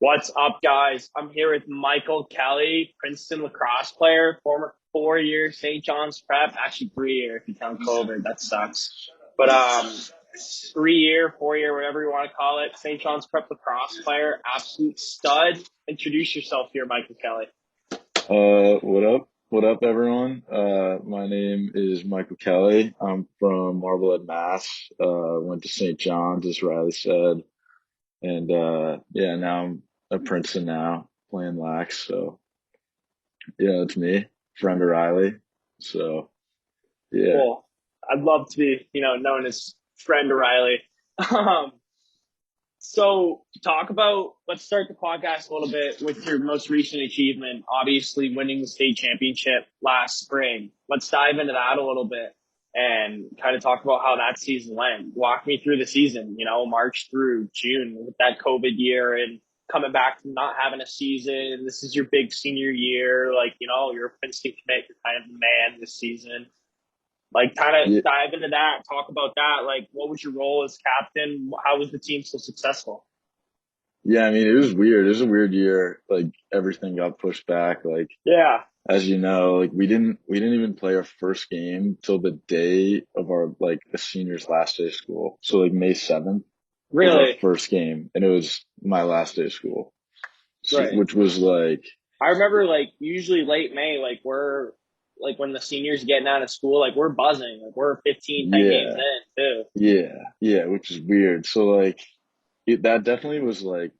What's up, guys? I'm here with Michael Kelly, Princeton lacrosse player, former 4 year St. John's prep, actually 3 year if you count COVID. That sucks. But 3 year, 4 year, whatever you want to call it, St. John's prep lacrosse player, absolute stud. Introduce yourself here, Michael Kelly. What up? What up, everyone? My name is Michael Kelly. I'm from Marblehead, Mass. Went to St. John's, as Riley said, and yeah, now I'm at Princeton now, playing lax. So yeah, it's me, friend of Riley. So yeah, Cool. I'd love to be, known as friend Riley. Um, So talk about, let's start the podcast a little bit with your most recent achievement, obviously winning the state championship last spring. Let's dive into that a little bit and kind of talk about how that season went. Walk me through the season, March through June with that COVID year and coming back from not having a season. This is your big senior year. Like, you're a Princeton commit. You're kind of the man this season. Like, kind yeah, of dive into that, talk about that. Like, what was your role as captain? How was the team so successful? yeah. I mean, it was weird. It was a weird year. Like everything got pushed back. Like Yeah, as you know, like we didn't even play our first game till the day of our like the seniors' last day of school. So like May 7th was our really. first game, and it was my last day of school, so, Right. which was like I remember like usually late May, like we're like when the seniors getting out of school, like we're buzzing, like we're 15, 10 games yeah, in too. yeah, which is weird. So like that definitely was like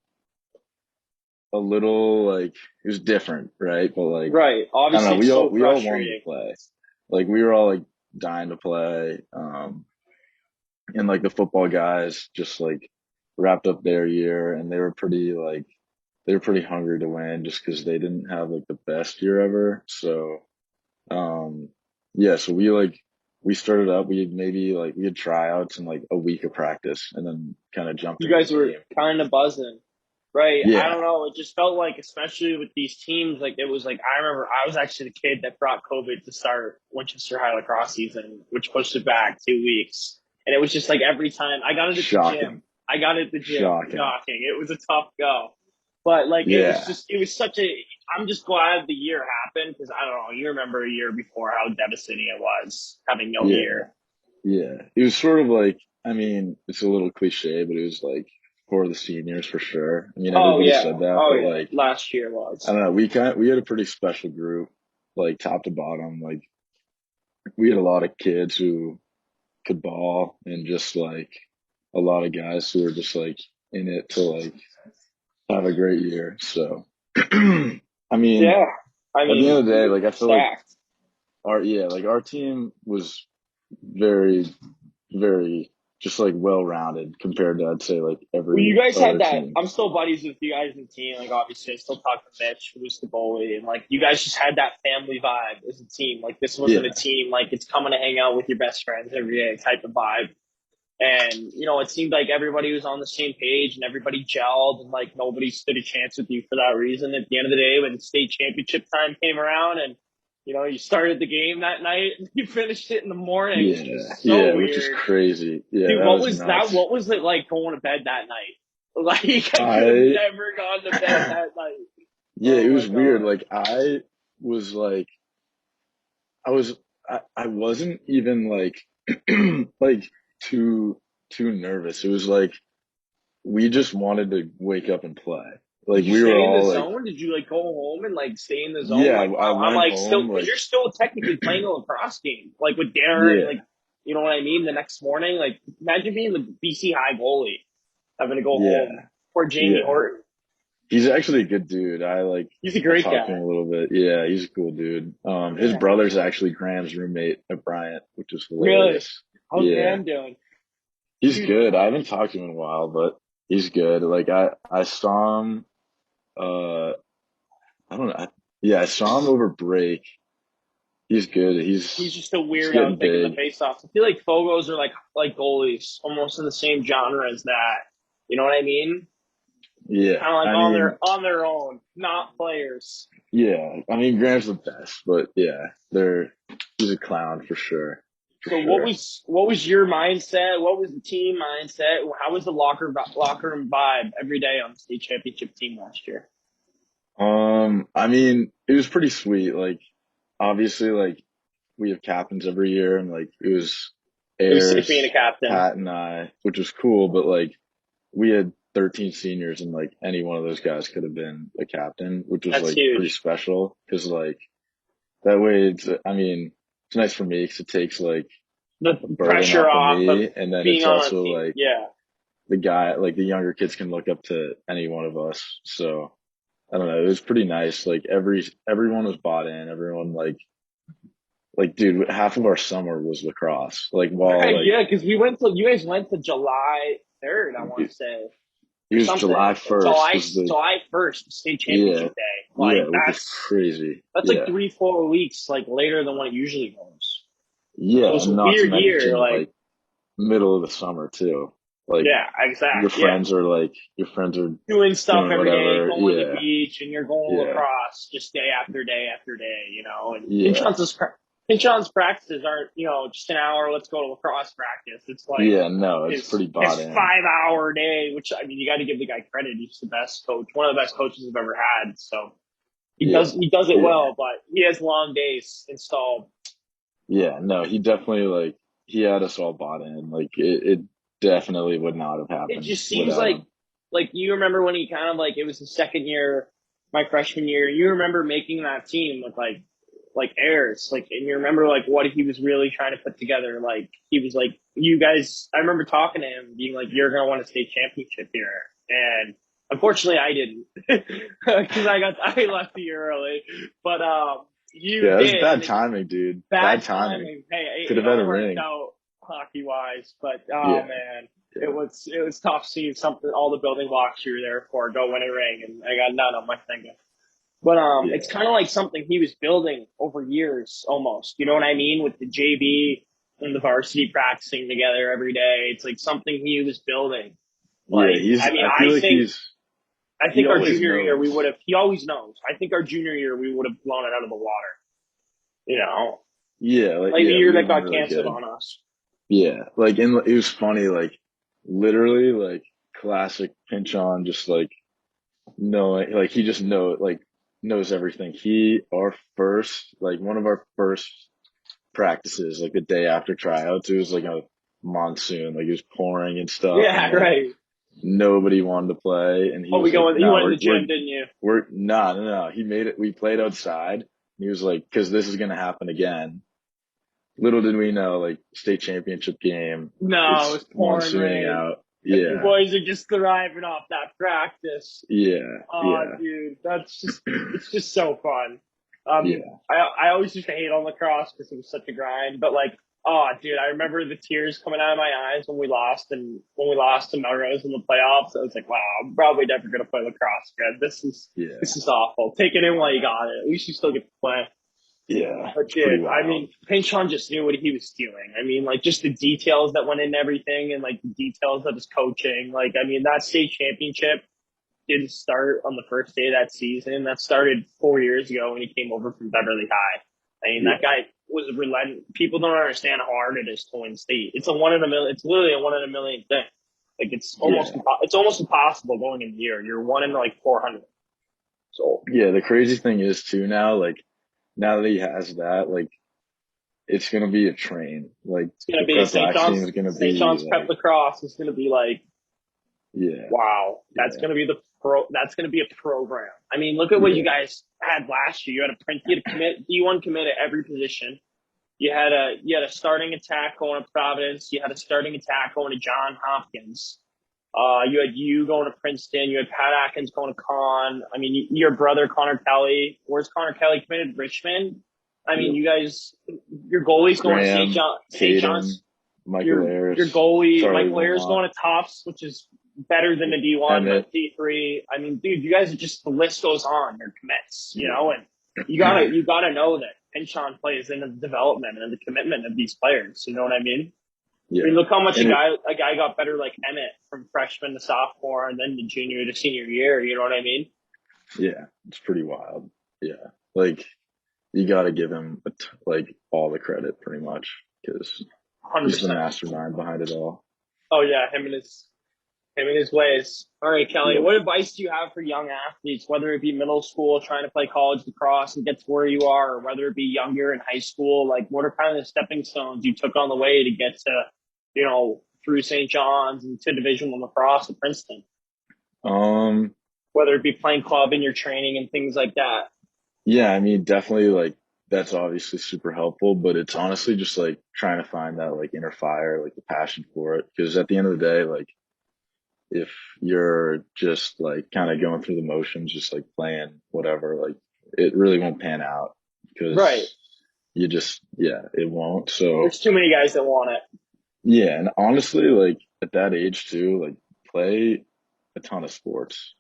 a little like it was different, right? But like Right. I don't know, Obviously, it's we all so we all wanted to frustrating. play. Like we were all like dying to play. And like the football guys just like wrapped up their year and they were pretty hungry to win just because they didn't have like the best year ever. So um yeah, so we started up, we had tryouts and like a week of practice and then kind of jumped You into the guys were game. kind of buzzing. Right. I Yeah, don't know. It just felt like, especially with these teams, like it was like, I remember I was actually the kid that brought COVID to start Winchester High lacrosse season, which pushed it back 2 weeks. And it was just like every time I got it at the gym, shocking, I got it at the gym. shocking. Shocking. It was a tough go. But like, Yeah, it was such a, I'm just glad the year happened because I don't know, you remember a year before how devastating it was having no yeah, year. yeah. It was sort of like, I mean, it's a little cliche, but it was like for the seniors for sure. I mean, Oh, everybody yeah. said that, Oh, but yeah. like, Last year I was. don't know. We had a pretty special group, like top to bottom. Like we had a lot of kids who could ball, and just like a lot of guys who were just like in it to like have a great year. So, I mean, Yeah. I at the end mean, of the day, like I feel like stacked. our team was very, very just like well rounded compared to I'd say like Well, you every guys had other that. team. I'm still buddies with you guys in the team. Like, obviously, I still talk to Mitch, who's the goalie, and like, you guys just had that family vibe as a team. Like, this wasn't a Yeah, team like it's coming to hang out with your best friends every day type of vibe. And it seemed like everybody was on the same page and everybody gelled, and like nobody stood a chance with you for that reason. At the end of the day, when state championship time came around, and you started the game that night, and you finished it in the morning, which was yeah, so yeah, which is weird. crazy. Yeah, Dude, that what was was that? nuts. What was it like going to bed that night? Like, I could have I never gone to bed that night. Yeah, it Oh my was weird. god. Like was like I was I wasn't even like like too too nervous. It was like we just wanted to wake up and play. Like Did you we were stay in the all like, zone? Did you like go home and like stay in the zone? yeah, Like, I I'm went like still, home because like, you're still technically playing a lacrosse game, like with Darren, yeah, like, you know what I mean? The next morning, like, imagine being the BC High goalie having to go home. yeah, Or Jamie yeah. Horton. He's actually a good dude. He's a I great talked to guy. him a little bit. Yeah, he's a cool dude. His Yeah. brother's actually Graham's roommate at Bryant, which is Really? hilarious. How's Yeah. Graham doing? He's Dude, good. I haven't talked to him in a while, but he's good. Like I saw him uh I don't know. Yeah, I saw him over break. He's good. he's He's just a he's weirdo getting taking the big. face-offs. I feel like Fogos are like goalies, almost in the same genre as that. You know what I mean? Yeah. Kind of like I on mean, their own, not players. yeah. I mean Graham's the best, but yeah, he's a clown for sure. for So sure. what was your mindset? What was the team mindset? How was the locker room vibe every day on the state championship team last year? I mean, it was pretty sweet. Like, obviously, like we have captains every year, and like it was It was sick being a Ayers, captain. Pat, and I, which was cool. But like we had 13 seniors, and like any one of those guys could have been a captain, which was That's like pretty huge. special because like that way it's. I mean, it's nice for me because it takes like The a burden pressure off of off of me, and then being it's on a also team. like Yeah. the guy, like the younger kids can look up to any one of us. So I don't know. It was pretty nice. Like everyone was bought in. Everyone like dude, half of our summer was lacrosse. Like while Right. like Yeah. Because we went to, you guys went to July 3rd, I want it, to say, it or was something. July 1st was the July 1st, state yeah championship day. yeah, Like which was crazy. that's like Yeah 3, 4 weeks like later than what it usually goes. So it yeah, was a and not to weird year. mention Like, like middle of the summer too. Like yeah, exact. Yeah. your friends are Doing stuff doing every day, whatever. going to the Yeah beach, and you're going yeah lacrosse just day after day after day, and yeah Pinchon's practices aren't, just an hour, let's go to lacrosse practice. It's like yeah. No, it's his pretty his bought in. 5 hour day, which I mean, you got to give the guy credit. He's the best coach, one of the best coaches I've ever had. So Yeah he does it yeah. well, but he has long days installed. Yeah, no, he definitely like he had us all bought in. Like it definitely would not have It happened just seems without him. like you remember when he kind of like it was the second year, my freshman year. You remember making that team with like Ayers, like, and you remember like what he was really trying to put together. Like he was like, you guys. I remember talking to him, being like, "You're gonna want a state championship here," and unfortunately, I didn't because I left the year early, but you Yeah, it was did, and bad it just timing, dude. bad Bad timing. timing. Hey, Could it have had all a worked ring. out hockey wise, but oh Yeah, man, yeah, it was tough seeing something, all the building blocks you were there for go win a ring, and I got none on my finger. But it's yeah, kind of like something he was building over years, almost. You know what I mean? With the JV and the varsity practicing together every day, it's like something he was building. yeah. Like, I mean, I feel like I he think our always junior year we would knows. have. He always knows. I think our junior year we would have blown it out of the water. You know, Yeah, like like the yeah, year we that have been got really canceled good. on us. Yeah, like and it was funny, like literally, like classic pinch on, just like knowing, like he just knows everything. Our first, like one of our first practices, like the day after tryouts. It was like a monsoon, like it was pouring and stuff, and Yeah, like right. nobody wanted to play. And he Oh, was like, you "No, went in the gym, didn't you? we're no." He made it. We played outside. He was like, "Because this is gonna happen again." Little did we know, like state championship game, No, it it's was pouring monsooning rain. out. And you Yeah, boys are just thriving off that practice. yeah, Oh, yeah, dude, it's just so fun. yeah, I always used to hate on lacrosse because it was such a grind, but like, oh, dude, I remember the tears coming out of my eyes when we lost to Melrose in the playoffs. I was like, wow, I'm probably never gonna play lacrosse again. yeah, This is awful. Take it in while you got it. At least you still get to play. yeah. But It's pretty dude, I wild. mean, Pinchon just knew what he was doing. I mean, like just the details that went in everything, and like the details of his coaching. Like, I mean, that state championship didn't start on the first day of that season. That started 4 years ago when he came over from Beverly High. I mean, that Yeah, guy was relentless. People don't understand how hard it is to win state. It's a one in a million. It's literally a one in a million thing. Like yeah, it's almost impossible going in the year. You're one in like 400. So yeah. The crazy thing is too now, like now that he has that, like it's gonna be a train. Like it's gonna the be prep rec team is gonna St. be John's Prep like, Lacrosse is gonna be like, yeah, wow, yeah, that's gonna be a program. I mean, look at what you yeah, guys had last year. You had a D1 commit at every position. You had a starting attack going to Providence. You had a starting attack going to John Hopkins. You had you going to Princeton. You had Pat Atkins going to Con. I mean, your brother Connor Kelly. Where's Connor Kelly committed? Richmond. I mean, yep. you guys, your goalie's going to Graham, St. Caden, John's. Michael Your Ayers, goalie Charlie Michael Ayers Wilmot, going to Tufts, which is better than the D1, but Emmett. D3. I mean, dude, you guys are just, the list goes on. Your commits, Yeah, and you gotta know that Pinchon plays into the development and the commitment of these players. You know what I mean? I mean, yeah, look how much and it, a guy got better like Emmett from freshman to sophomore and then to junior to senior year. You know what I mean? yeah, it's pretty wild. Yeah, like you got to give him like all the credit pretty much because He's the 100%. mastermind behind it all. Oh yeah, him and his ways. All right, Kelly, Yep. what advice do you have for young athletes, whether it be middle school trying to play college lacrosse and get to where you are, or whether it be younger in high school? Like, what are kind of the stepping stones you took on the way to get to, through St. John's and to Division One lacrosse at Princeton? Um, Whether it be playing club in your training and things like that. yeah, I mean, definitely like that's obviously super helpful, but it's honestly just like trying to find that like inner fire, like the passion for it. Because at the end of the day, like if you're just like kind of going through the motions, just like playing whatever, like it really won't pan out Right. because you just, yeah, it won't. So There's too many guys that want it. yeah, and honestly, like at that age too, like play a ton of sports.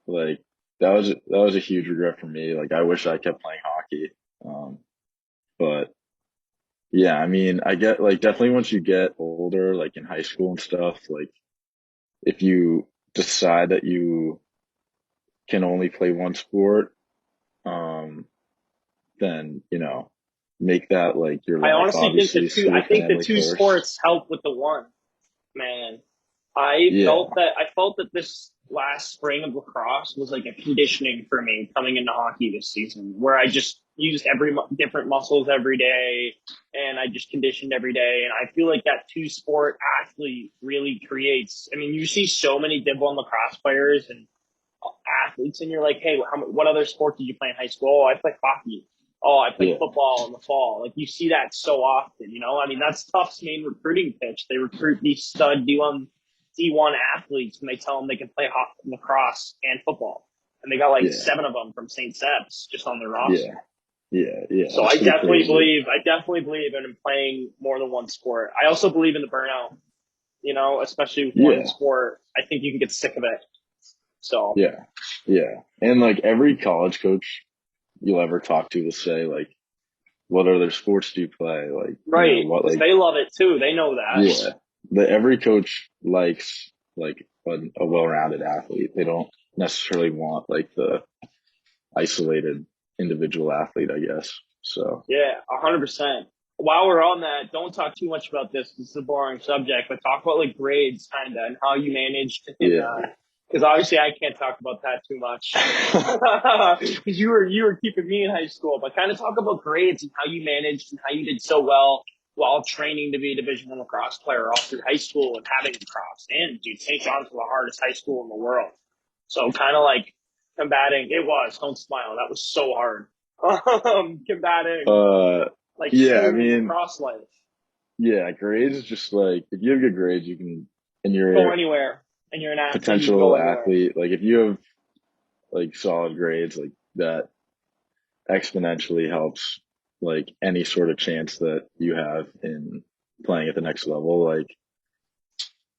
Like that was a huge regret for me. Like I wish I kept playing hockey. Um, but yeah, I mean, I get like definitely once you get older, like in high school and stuff, like if you decide that you can only play one sport, um, then, make that like your I life. honestly think Obviously, I school, think the family two first. sports help with the one, man. Yeah, I felt that this last spring of lacrosse was like a conditioning for me coming into hockey this season, where I just used different muscles every day, and I just conditioned every day. And I feel like that two sport athlete really creates. I mean, you see so many Div 1 lacrosse players and athletes, and you're like, hey, what other sport did you play in high school? Oh, I played hockey. Oh, I played yeah, football in the fall. Like you see that so often, you know. I mean, that's Tufts' main recruiting pitch. They recruit these stud D1 athletes, and they tell them they can play lacrosse and football. And they got like yeah, 7 of them from St. Seb's just on their roster. yeah, yeah, yeah. So It's pretty crazy. I definitely believe in playing more than one sport. I also believe in the burnout, especially with one Yeah, sport. I think you can get sick of it. So yeah, yeah. And like every college coach you'll ever talk to will say like, what other sports do you play? Like, right, what because like, they love it too. They know that. yeah, every coach likes like a well-rounded athlete. They don't necessarily want like the isolated individual athlete, I guess. So Yeah, 100%. While we're on that, don't talk too much about this. This is a boring subject, but talk about like grades kind of and how you managed in yeah, because obviously I can't talk about that too much because you were keeping me in high school, but kind of talk about grades and how you managed and how you did so well while training to be a Division One lacrosse player all through high school and having lacrosse. And dude, St. John's was the hardest high school in the world. So kind of like combating it was. Don't smile. That was so hard. Combating uh, like yeah. I school and mean, lacrosse life. yeah, grades is just like if you have good grades, you can, and Go you're a anywhere, and you're an athlete. You can potential go anywhere. athlete. Like if you have like solid grades, like that exponentially helps like any sort of chance that you have in playing at the next level. Like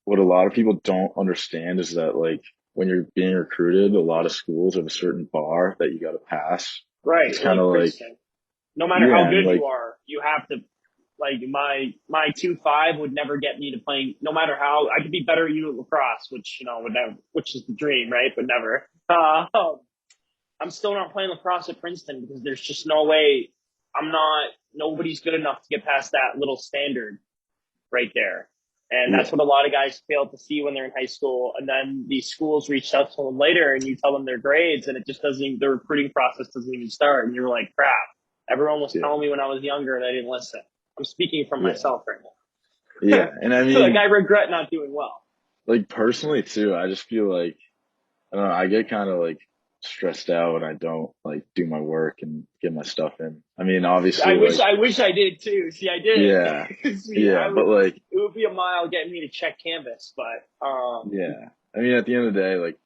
what a lot of people don't understand is that like when you're being recruited, a lot of schools have a certain bar that you got to pass. Right, It's kind like of like, Princeton. No matter how yeah, and good like, you are, you have to. Like my 2.5 would never get me to playing. No matter how I could be better at you at lacrosse, which would never, which is the dream, right? But never. I'm still not playing lacrosse at Princeton because there's just no way. I'm not. Nobody's good enough to get past that little standard right there. And that's yeah, what a lot of guys fail to see when they're in high school. And then these schools reach out to them later and you tell them their grades and it just doesn't even, the recruiting process doesn't even start. And you're like, crap, everyone was yeah, telling me when I was younger and I didn't listen. I'm speaking from yeah, myself right yeah. now. And I Like mean, I regret not doing well. like personally too, I just feel like, I don't know, I get kind of like stressed out when I don't like do my work and get my stuff in. I mean, obviously, like, I wish I did too. See, I yeah, didn't. See, yeah, but like, it would be a mile getting me to check canvas, but, yeah. I mean, at the end of the day, like,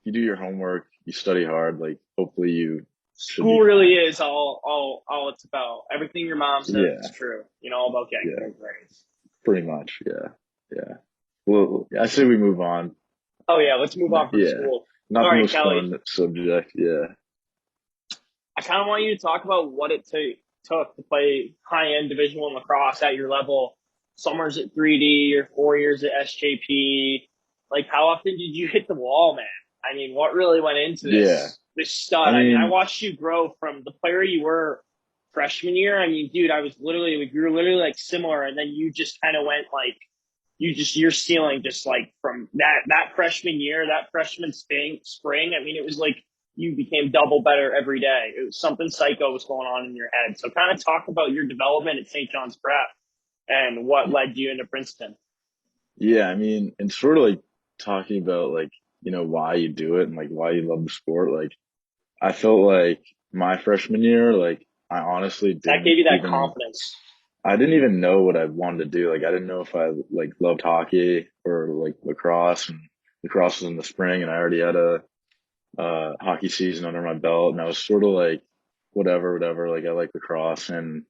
you do your homework, you study hard, like, hopefully you should be school really fine. is all it's about. Everything your mom says is Yeah, true. All about getting yeah, good grades. pretty much. Yeah, yeah. Well, I say we move on. Oh yeah, let's move on from Yeah, school. not All the right, most Kelly. fun subject. Yeah, I kind of want you to talk about what it took to play high end Division One lacrosse at your level. Summers at 3D, your 4 years at SJP. Like, how often did you hit the wall, man? I mean, what really went into yeah. this I stud? I mean, I mean, watched you grow from the player you were freshman year, I mean, dude, I was literally like, we were literally like similar, and then you just kind of went like your ceiling just like from that freshman year, that freshman spring. I mean, it was like you became double better every day. It was something psycho was going on in your head. So kind of talk about your development at St. John's Prep and what led you into Princeton. Yeah, I mean, and sort of like talking about like, why you do it and like why you love the sport. Like, I felt like my freshman year, like, That gave you that confidence. I didn't even know what I wanted to do. Like, I didn't know if I like loved hockey or like lacrosse, and lacrosse was in the spring, and I already had a hockey season under my belt, and I was sort of like, whatever, whatever. Like I like lacrosse, and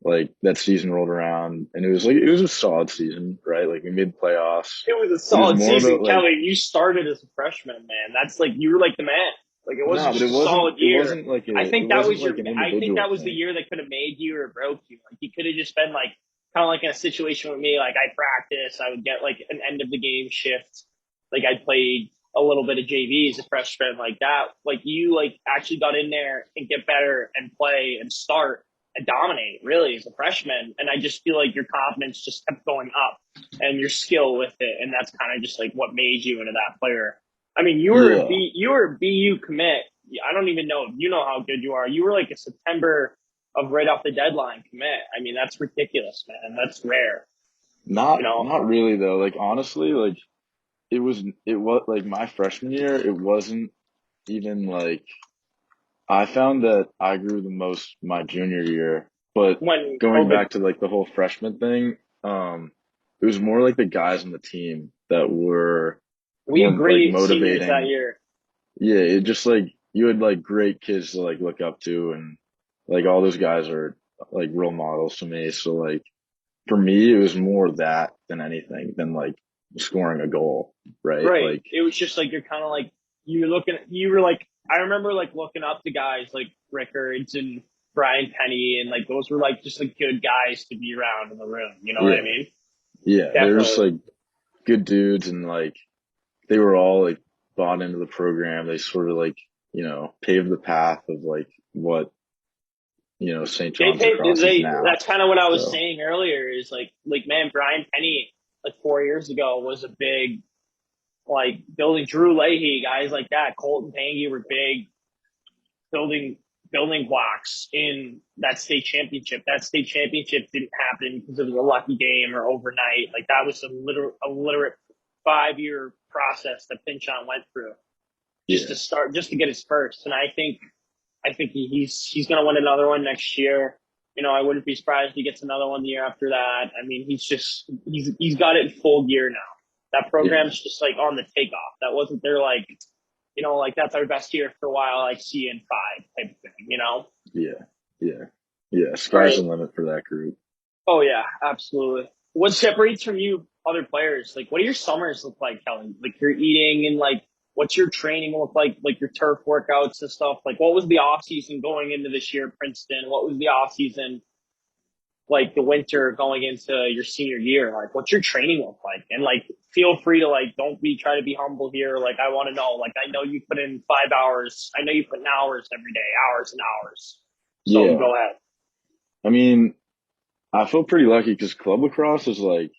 like that season rolled around, and it was a solid season, right? Like we made the playoffs. It was a It was solid more season, about like Kelly. You started as a freshman, man. That's like you were like the man. Like it wasn't no, but just a solid it year. wasn't like I it think that wasn't was like an I think individual that was the thing. year that could have made you or broke you. Like you could have just been like kind of like in a situation with me. Like I practice, I would get like an end of the game shift. Like I played a little bit of JV as a freshman, like that. Like you like actually got in there and get better and play and start and dominate really as a freshman. And I just feel like your confidence just kept going up and your skill with it, and that's kind of just like what made you into that player. I mean, Yeah, you were a BU commit. I don't even know. You know how good you are. You were like a September of right off the deadline commit. I mean, that's ridiculous, man. That's rare. You know, not really though. Like honestly, like it was like my freshman year. It wasn't even like I found that I grew the most my junior year, but when going COVID, back to like the whole freshman thing, um, it was more like the guys on the team that were we more had like great seniors that motivating. year. Yeah, it just like you had like great kids to like look up to, and like all those guys are like role models to me. So like for me, it was more that than anything than like scoring a goal, right? Right. Like, It was just like you're kind of like you were like I remember like looking up to guys like Rickards and Brian Penny and like those were like just like good guys to be around in the room. You know what I yeah, mean? yeah, they're just Definitely. like good dudes, and like they were all like bought into the program. They sort of like, paved the path of like what, St. They John's paid. lacrosse is They. now. That's kind of what I was So, saying earlier. Is like man, Brian Penny like 4 years ago was a big like building Drew Leahy guys like that. Colton Pangy were big building building blocks in that state championship. That state championship didn't happen because it was a lucky game or overnight. Like that was a literate 5 year process that Pinchon went through just to yeah, start, just to get his first. And I think he's going to win another one next year. You know, I wouldn't be surprised if he gets another one the year after that. I mean, he's got it in full gear now. That yeah, program's just like on the takeoff. That wasn't their like, you know, like that's our best year for a while, like see in five type of thing, you know? yeah, yeah, yeah. Sky's the Right. limit for that group. Oh yeah, absolutely. What separates from you other players? Like, what do your summers look like, Kelly? Like, you're eating and like, what's your training look like your turf workouts and stuff? Like, what was the off season going into this year at Princeton? What was the off season like the winter going into your senior year? Like, what's your training look like? And like, feel free to like, don't be try to be humble here. Like, I want to know. Like, I know you put in 5 hours. I know you put in hours every day, hours and hours. So Yeah, go ahead. I mean, I feel pretty lucky because club lacrosse is like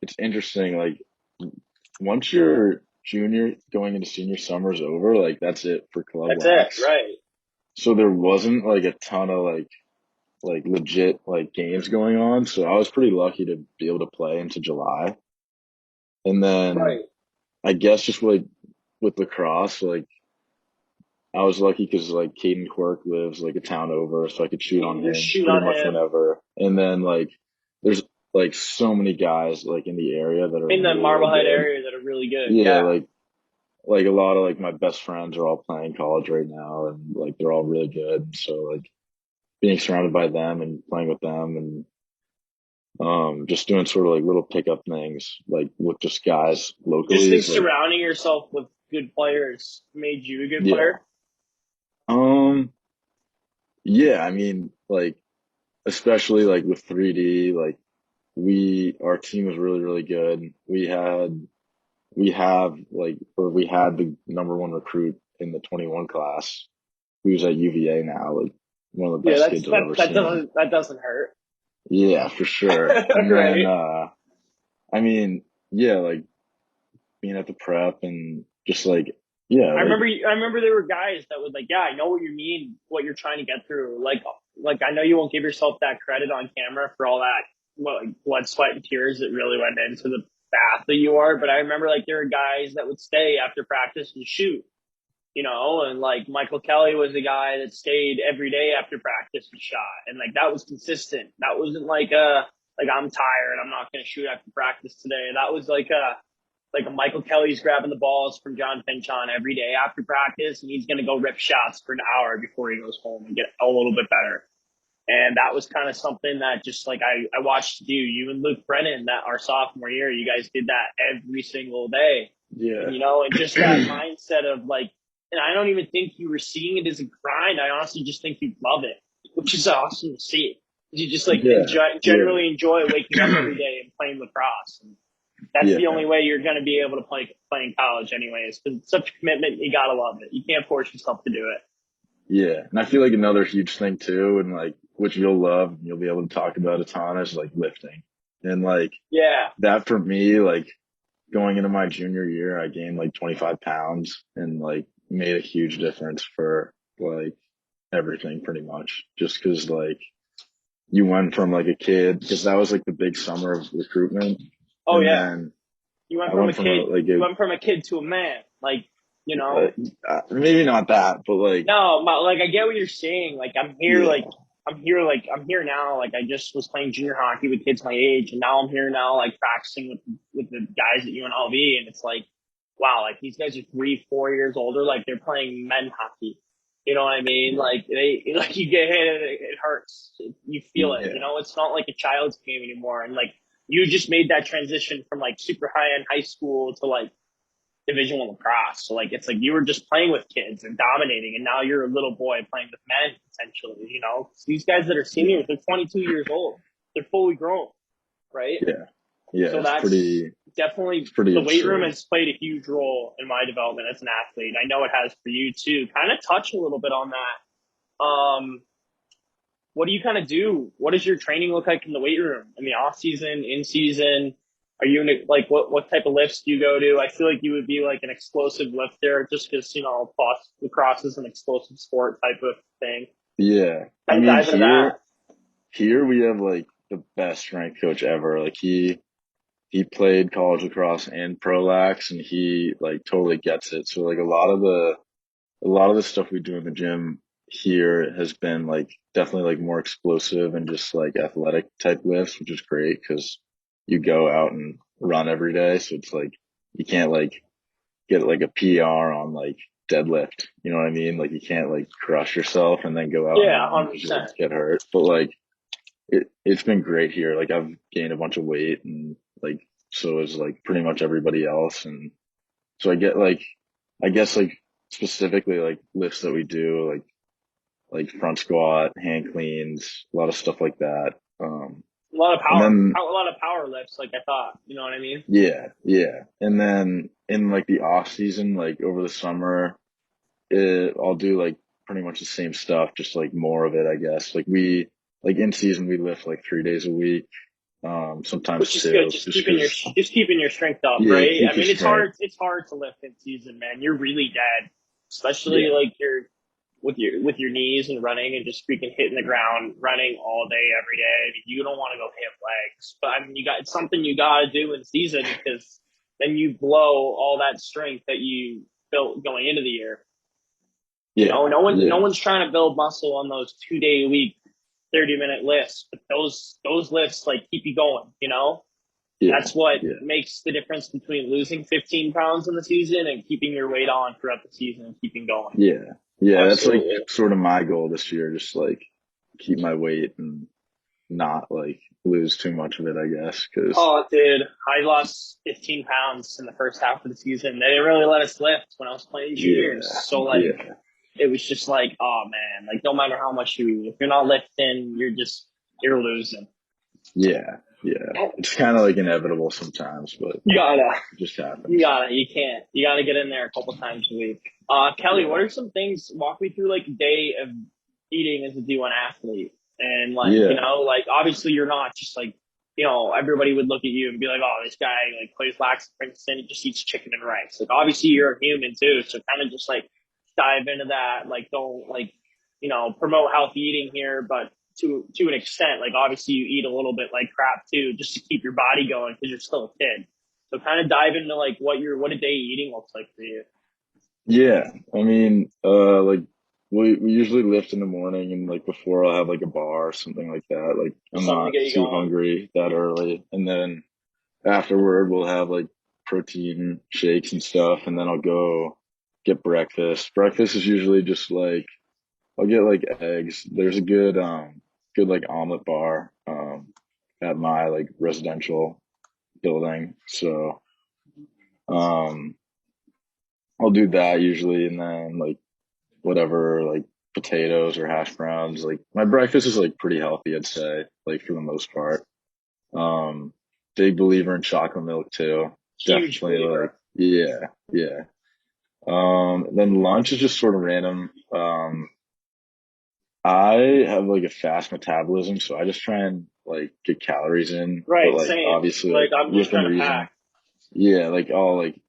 it's interesting. Like once your junior going into senior summer is over, like that's it for club That's it, lax. right? So there wasn't like a ton of like legit like games going on. So I was pretty lucky to be able to play into July. And then Right. I guess just like with lacrosse, like I was lucky because like Caden Quirk lives like a town over, so I could shoot You on can just him shoot pretty on much him whenever. And then like there's like so many guys like in the area that are in the really, really Marblehead good. area that are really good. Yeah, Yeah. like a lot of like my best friends are all playing college right now, and like they're all really good. So like being surrounded by them and playing with them, and just doing sort of like little pickup things like with just guys Just locally think is like, surrounding yourself with good players made you a good yeah. player. Um, yeah, I mean, like, especially like with 3D, like our team was really, really good. We had the number one recruit in the 21 class who's at UVA now. Like, one of the Yeah, best kids I've ever seen. that doesn't hurt. Yeah, for sure. And then, Right. I mean, yeah, like being at the prep and just like, yeah, like, I remember there were guys that would like, yeah, I know what you mean, what you're trying to get through. Like I know you won't give yourself that credit on camera for all that, well, like blood, sweat, and tears that really went into the bath that you are. But I remember like there were guys that would stay after practice and shoot, and like Michael Kelly was a guy that stayed every day after practice and shot, and like that was consistent. That wasn't like I'm tired, I'm not going to shoot after practice today. That was like a Michael Kelly's grabbing the balls from John Finchon every day after practice, and he's going to go rip shots for an hour before he goes home and get a little bit better. And that was kind of something that just like I watched you and Luke Brennan that our sophomore year, you guys did that every single day. yeah, And just that mindset of like, and I don't even think you were seeing it as a grind. I honestly just think you love it, which is awesome to see. You just like yeah, yeah, generally enjoy waking up every day and playing lacrosse. And that's the yeah, only way you're going to be able to play in college anyways. Because it's such a commitment. You got to love it. You can't force yourself to do it. yeah. And I feel like another huge thing too, and like, which you'll love, and you'll be able to talk about a ton is like lifting. And like Yeah. that for me, like going into my junior year, I gained like 25 pounds and like made a huge difference for like everything pretty much. Just cause like you went from like a kid, cause that was like the big summer of recruitment. Oh And yeah. then You went I from went a from a, kid. like You went from a kid to a man. Like, you know, maybe not that, but like, no, like I get what you're saying. Like yeah, I'm here now. Like I just was playing junior hockey with kids my age, and now I'm here now, like practicing with the guys at UNLV, and it's like, wow, like these guys are 3, 4 years older. Like they're playing men hockey. You know what I mean? yeah, Like like you get hit, it hurts. You feel it. yeah, It's not like a child's game anymore. And like you just made that transition from like super high end high school to like Division One lacrosse. So like it's like you were just playing with kids and dominating, and now you're a little boy playing with men potentially. These guys that are yeah, seniors, they're 22 years old, they're fully grown, right? yeah, yeah. So that's It's definitely pretty the weight room absurd. has played a huge role in my development as an athlete. I know it has for you too. Kind of touch a little bit on that. What do you kind of do? What does your training look like in the weight room in the off season, in season? Are you in like what type of lifts do you go to? I feel like you would be like an explosive lifter just because lacrosse is an explosive sport type of thing. Yeah. I Kind of mean, dive into that. here we have like the best strength coach ever. Like he played college lacrosse and pro lax and he like totally gets it. So like a lot of the stuff we do in the gym here has been like definitely like more explosive and just like athletic type lifts, which is great because you go out and run every day. So it's like you can't like get like a PR on like deadlift. You know what I mean? Like you can't like crush yourself and then go out and Yeah, run because you'll 100%. get hurt. But like it's been great here. Like I've gained a bunch of weight and like so is like pretty much everybody else. And so I guess like specifically like lifts that we do, like front squat, hand cleans, a lot of stuff like that. And then, A lot of power lifts, like I thought. You know what I mean? yeah, yeah. And then in like the off season, like over the summer, I'll do like pretty much the same stuff, just like more of it, I guess. Like in season, we lift like 3 days a week, sometimes Which is good. two, just cause, Just keeping your strength up, yeah, right? I keep your mean, strength. it's hard to lift in season, man. You're really dead, especially Yeah, like you're with your knees and running and just freaking hitting the ground, running all day every day. I mean, you don't want to go hit legs, but I mean, it's something you got to do in season because then you blow all that strength that you built going into the year. yeah, No yeah, one's trying to build muscle on those 2 day a week, 30-minute lifts, but those lifts like keep you going. yeah, That's what yeah, makes the difference between losing 15 pounds in the season and keeping your weight on throughout the season and keeping going. yeah, yeah. That's like Absolutely. sort of my goal this year, just like keep my weight and not like lose too much of it, I guess. Cause Oh, dude, I lost 15 pounds in the first half of the season. They didn't really let us lift when I was playing juniors. yeah, So, like, yeah, it was just like, oh, man, like, no matter how much if you're not lifting, you're losing. yeah, yeah. It's kind of like inevitable sometimes, but You gotta, it just happens. you gotta get in there a couple times a week. Kelly, what Yeah. are some things, walk me through like a day of eating as a D1 athlete. And like, Yeah. like obviously you're not just like, everybody would look at you and be like, oh, this guy like plays lax at Princeton, he just eats chicken and rice. Like obviously you're a human too. So kind of just like dive into that. Like don't like, promote healthy eating here, but to an extent, like obviously you eat a little bit like crap too, just to keep your body going because you're still a kid. So kind of dive into like what a day eating looks like for you. Yeah. I mean, like we usually lift in the morning and like before I'll have like a bar or something like that. Like Just I'm something to not get you too going. hungry that early. And then afterward we'll have like protein shakes and stuff and then I'll go get breakfast. Breakfast is usually just like I'll get like eggs. There's a good like omelet bar at my like residential building. So um I'll do that usually and then like whatever like potatoes or hash browns. Like my breakfast is like pretty healthy, I'd say, like for the most part. Um Big believer in chocolate milk too. Huge Definitely like believer. yeah, yeah. Then lunch is just sort of random. I have like a fast metabolism, so I just try and like get calories in, but Right, like same. obviously Like like I'm just within trying to pack. reason. Yeah, like I'll like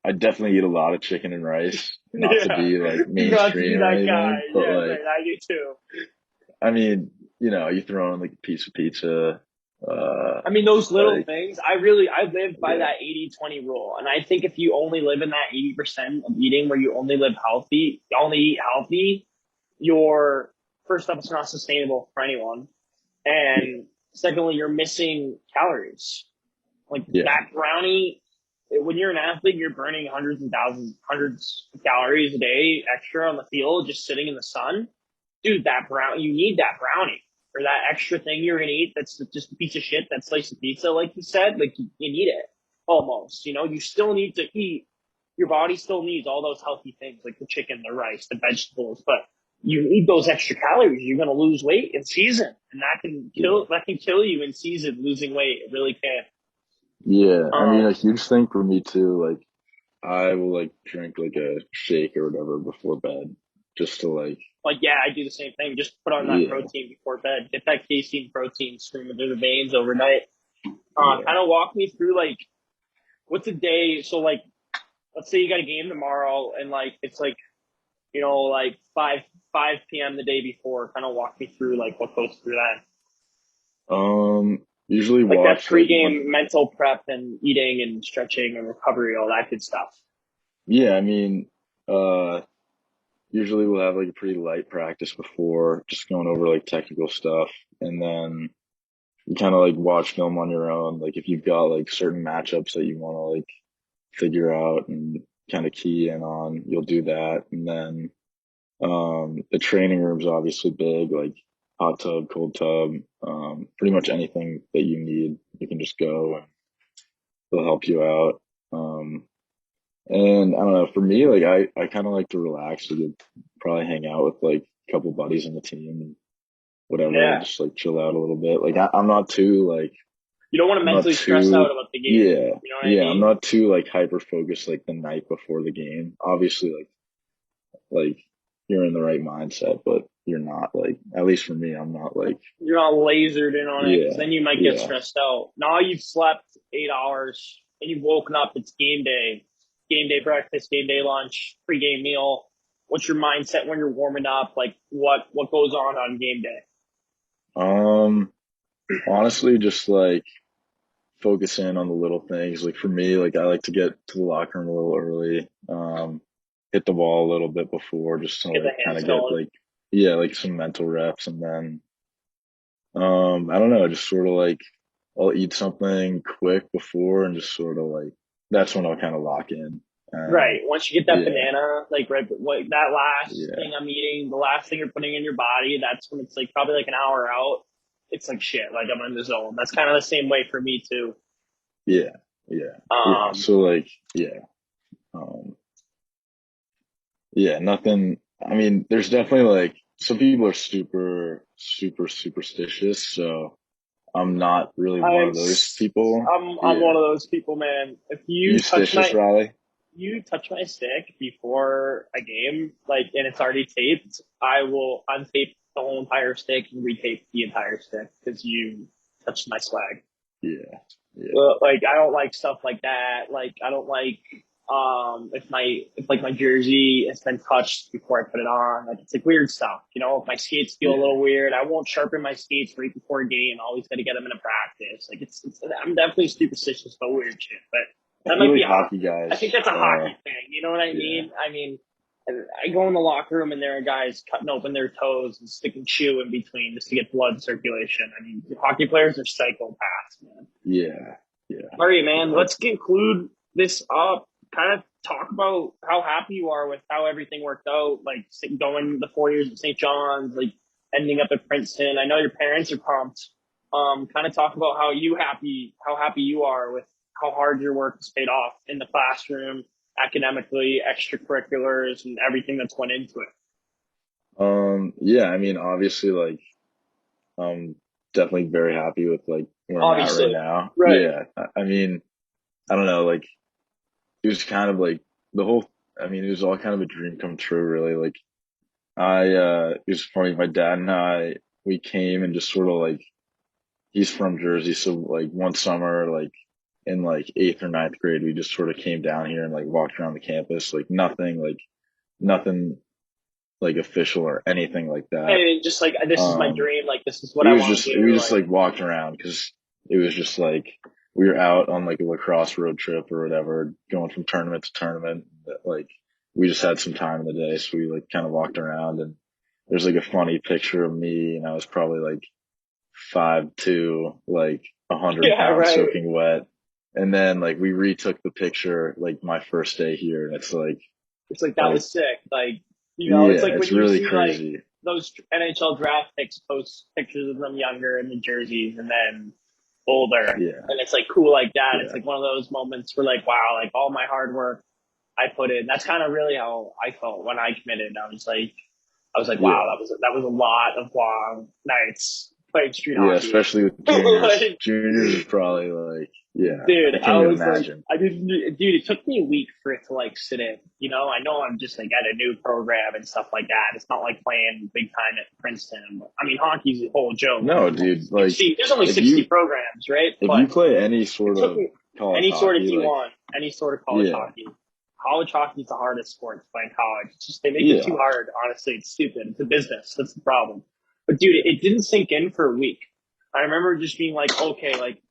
I definitely eat a lot of chicken and rice, not to Yeah. be like Not to be mainstream or that guy. anything, but Yeah, like right. I do too. I mean, you throw in like a piece of pizza, uh I mean, those little like things, I live by yeah, that 80-20 rule. And I think if you only live in that 80% of eating where you only live healthy, you only eat healthy, you're, first up, it's not sustainable for anyone. And secondly, you're missing calories. Like yeah, that brownie, when you're an athlete, you're burning hundreds and thousands, hundreds of calories a day extra on the field, just sitting in the sun. Dude, you need that brownie or that extra thing you're gonna eat. That's just a piece of shit. That slice of pizza, like you said, like you need it almost. You still need to eat. Your body still needs all those healthy things like the chicken, the rice, the vegetables, but you need those extra calories. You're gonna lose weight in season, and yeah, that can kill you in season. Losing weight, it really can. yeah. I mean, a Um, huge thing for me too. Like I will like drink like a shake or whatever before bed, just to like like yeah, I do the same thing. Just put on that yeah, protein before bed. Get that casein protein streaming through the veins overnight. yeah. Kind of walk me through like what's a day. So like, let's say you got a game tomorrow, and like it's like like five p.m. the day before. Kind of walk me through like what goes through that, Usually like that watch like one. pregame mental prep and eating and stretching and recovery, all that good stuff. Yeah, I mean, uh, usually we'll have like a pretty light practice before, just going over like technical stuff, and then you kind of like watch film on your own. Like if you've got like certain matchups that you want to like figure out and kind of key in on, you'll do that. And then the training room's obviously big, like hot tub, cold tub, pretty much anything that you need, you can just go and they'll help you out. And I don't know, for me, like I kind of like to relax. We could probably hang out with like a couple buddies on the team and whatever, Yeah, just like chill out a little bit. Like I'm not too like you don't want to I'm not mentally stress out too about the game. yeah, You know what I yeah, I'm mean? not too like hyper focused like the night before the game. Obviously like you're in the right mindset, but you're not like at least for me, I'm not like You're not lasered in on it because yeah, then you might get yeah. stressed out. Now you've slept 8 hours and you've woken up. It's game day breakfast, game day lunch, pregame meal. What's your mindset when you're warming up? Like what goes on game day? Um Honestly just like focus in on the little things. Like for me, like I like to get to the locker room a little early, hit the ball a little bit before just to Get the like kind hands of get going. like, yeah, like some mental reps. And then, I don't know, just sort of like I'll eat something quick before and just sort of like, that's when I'll kind of lock in. And Right. Once you get that yeah, banana, like right, like that last yeah, thing I'm eating, the last thing you're putting in your body, that's when it's like probably like an hour out. It's like shit. Like I'm in the zone. That's kind of the same way for me too. yeah, yeah, yeah. Um, So like, yeah, um, yeah, nothing. I mean, there's definitely like some people are super, super superstitious. So, I'm not really one I'm of those people. I'm Yeah. one of those people, man. If you touch Eustachius my Raleigh. you touch my stick before a game, like, and it's already taped, I will untape the whole entire stick and retape the entire stick because you touched my swag. Yeah, yeah, Well, like I don't like stuff like that. Like I don't like if like my jersey has been touched before I put it on. Like it's like weird stuff. You know, if my skates feel a yeah. little weird, I won't sharpen my skates right before a game. I always got to get them in a practice. Like it's I'm definitely superstitious about weird shit, but I that feel might be like a hockey I think guys. that's a hockey thing. You know what I Yeah, mean? I mean, I go in the locker room and there are guys cutting open their toes and sticking shoe in between just to get blood circulation. I mean, hockey players are psychopaths, man. yeah, yeah. All right, man. Like, Let's conclude this up. Kind of talk about how happy you are with how everything worked out. Like going the 4 years at St. John's, like ending up at Princeton. I know your parents are pumped. Kind of talk about how happy you are with how hard your work has paid off in the classroom, academically, extracurriculars, and everything that's went into it. yeah. I mean, obviously, like, I'm definitely very happy with like where I'm at right Obviously, now. right? Yeah, I mean, I don't know, like it was kind of like the whole. I mean, it was all kind of a dream come true, really. Like it was funny. My dad and I, we came and just sort of like he's from Jersey, so like one summer, like in like eighth or ninth grade, we just sort of came down here and like walked around the campus, like nothing like official or anything like that. And just like this is my Um, dream. Like this is what I want to we do. just Like like walked around because it was just like we were out on like a lacrosse road trip or whatever, going from tournament to tournament. Like we just had some time in the day, so we like kind of walked around and there's like a funny picture of me and I was probably like 5'2", like 100 yeah, pounds right. soaking wet. And then like we retook the picture like my first day here and it's It's like that like was sick. Like it's yeah, like when it's you really see like crazy. those NHL draft picks post pictures of them younger in the jerseys and then older, Yeah, and it's like cool like that. It's yeah, like one of those moments where like wow, like all my hard work I put in. That's kind of really how I felt when I committed. I was like wow, yeah. that was a lot of long nights playing street Yeah, hockey. especially with juniors. like Juniors is probably like, yeah, Dude, I I can't even was like, imagine. I didn't, dude, it took me a week for it to like sit in. You know, I know I'm just like at a new program and stuff like that. It's not like playing big time at Princeton. I mean, hockey's a whole joke. No, dude, like There's only if 60 you programs, right? if But you play any it sort took of me college any sort of hockey, like D1, any sort of college yeah, hockey. College hockey is the hardest sport to play in college. It's just, they make it too yeah, hard. Honestly, it's stupid. It's a business. That's the problem. But dude, it didn't sink in for a week. I remember just being like, okay, like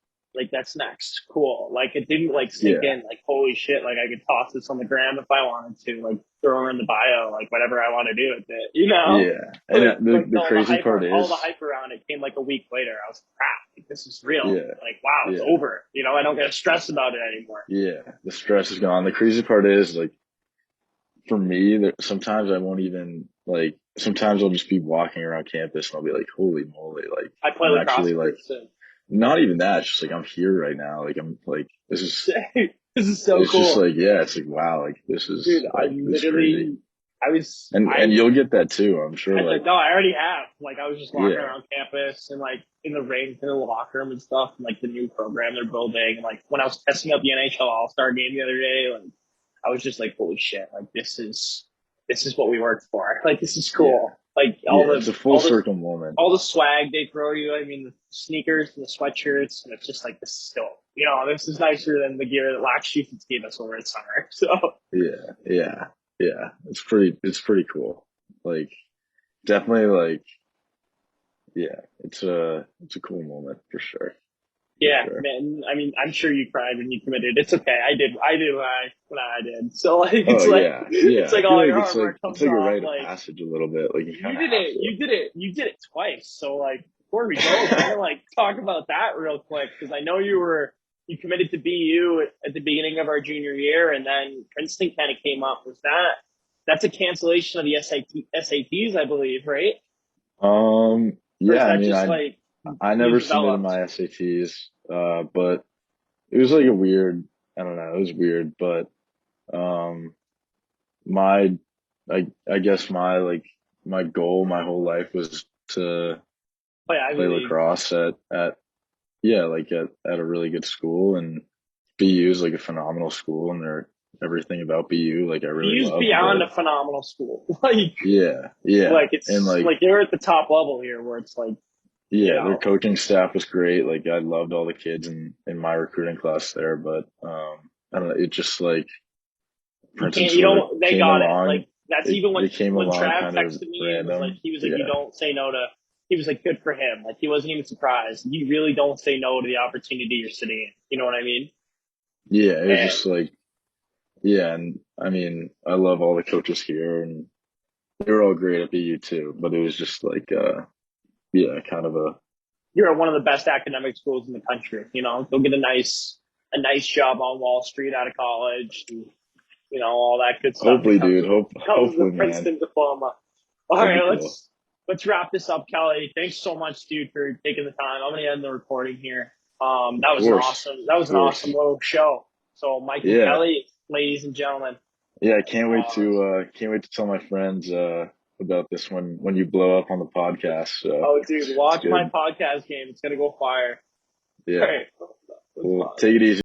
that's next. Cool. Like it didn't like sink yeah, in. Like holy shit. Like I could toss this on the gram if I wanted to. Like throw her in the bio. Like whatever I want to do with it. You know. yeah. And the No, the crazy hype, part all the is, hype around it came like a week later. I was like, crap. Like this is real. yeah, Like wow, it's yeah, over. You know, I don't get stressed about it anymore. yeah. The stress is gone. The crazy part is like for me, sometimes I won't even like. Sometimes I'll just be walking around campus and I'll be like, holy moly, like I play I'm lacrosse actually at like Princeton. not even that. It's just like I'm here right now. Like I'm like this is. This is so It's just cool, like yeah, it's like wow, like dude. this is crazy. And I you'll get that too, I'm sure. Like no, I already have. Like, I was just walking yeah, around campus and like in the rain, in the locker room and stuff, and like the new program they're building. And like when I was testing out the NHL All Star game the other day, like I was just like, holy shit! Like this is what we worked for. Like this is yeah, cool. Like yeah. It's a full circle moment. all the swag they throw you. I mean, the sneakers and the sweatshirts, and it's just like this is still, this is nicer than the gear that Lax gave us over the summer. So Yeah, yeah, yeah. It's pretty cool. Like definitely like yeah, it's a cool moment for yeah, sure. man. I mean, I'm sure you cried when you committed. It's okay. I did when I did. So like, Oh yeah, it's yeah. I like feel all like your hard work it's comes like a off. rite of Like passage a little bit. Like you kind of have to. you did it twice. So like, before we go, kind of like talk about that real quick because I know you committed to BU at the beginning of our junior year, and then Princeton kind of came up. That's a cancellation of the SATs, I believe, right? Or is Yeah. I that mean, just like I you never submitted developed? my SATs, but it was like a weird. I don't know. It was weird, but um, my I guess my like my goal my whole life was to Play Ivy play League. lacrosse at yeah like at a really good school and BU is like a phenomenal school and they're everything about BU. Like I really BU's love, beyond but a phenomenal school. yeah, yeah. Like And it's like, like you're at the top level here, where it's like, you yeah, their know, coaching staff was great. Like I loved all the kids in my recruiting class there, but, I don't know. It just like you Princeton can't, you sort of don't. They came got it. along. Like that's They, even they came when along Trav kind of texted me and was like, random. you Yeah. don't say no to. He was like, good for him. Like he wasn't even surprised. You really don't say no to the opportunity you're sitting in. You know what I mean? Yeah. It was And just like, yeah. And I mean, I love all the coaches here and they were all great at BU too, but it was just like, yeah, kind of a, you're at one of the best academic schools in the country. You know, go get a nice job on Wall Street out of college. And, you know, all that good stuff that hopefully, dude. comes with Hopefully, man. Princeton diploma. All That'd be right, cool. let's wrap this up, Kelly. Thanks so much, dude, for taking the time. I'm gonna end the recording here. That Of was an awesome course. little show. So Mike and Yeah. Kelly, ladies and gentlemen. Yeah. I Uh, can't wait to tell my friends, about this when you blow up on the podcast. So oh, dude, it's watch my good. podcast game. It's gonna go fire. All Yeah. right, let's Well, take it easy.